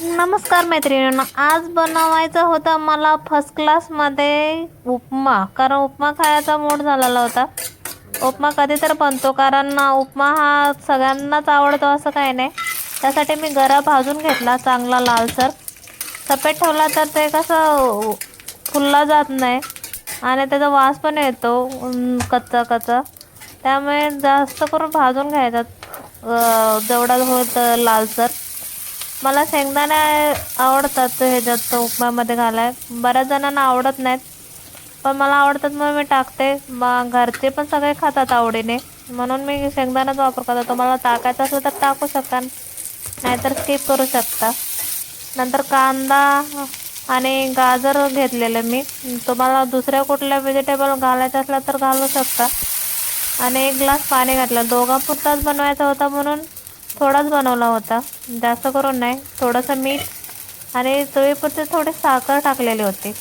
नमस्कार मैत्रिणींनो, आज बनवायचा होता मला फर्स्ट क्लासमध्ये उपमा. कारण उपमा खायचा मूड झालेला होता. उपमा कधी तर बनतो, कारण उपमा हा सगळ्यांनाच आवडतो असं काही नाही. त्यासाठी मी गरा भाजून घेतला चांगला लालसर. सफेद ठेवला तर ते कसं फुलला जात नाही आणि त्याचा वास पण येतो कच्चा कच्चा. त्यामुळे जास्त करून भाजून घ्यायचा जेवढा होत लालसर. मला शेंगदाणे आवडतात ह्याच्यात उपमामध्ये घालाय. बऱ्याच जणांना आवडत नाहीत, पण मला आवडतात म्हणून मी टाकते. मग घरचे पण सगळे खातात आवडीने, म्हणून मी शेंगदाण्याचा वापर करतो. तुम्हाला टाकायचं असलं तर टाकू शकता, नाहीतर स्किप करू शकता. नंतर कांदा आणि गाजर घेतलेले मी. तुम्हाला दुसऱ्या कुठल्या व्हेजिटेबल घालायचं असलं तर घालू शकता. आणि 1 ग्लास पाणी घातलं. दोघांपुरताच बनवायचा होता म्हणून थोडाच बनवला होता, जास्त करून नाही. थोडंसं मीठ आणि चवीपुरती थोडी साखर टाकलेली होती.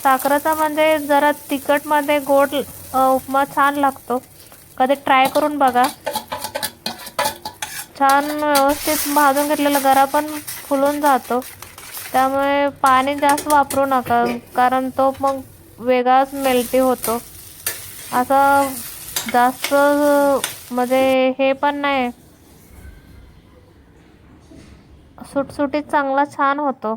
साखरेचा म्हणजे जरा तिखटमध्ये गोड उपमा छान लागतो. कधी ट्राय करून बघा. छान व्यवस्थित भाजून घेतलेला गरा पण फुलून जातो. त्यामुळे पाणी जास्त वापरू नका, कारण तो मग वेगळाच मेल्टी होतो. असं जास्त म्हणजे हे पण नाही, सुटसुटीत चांगला छान होतो.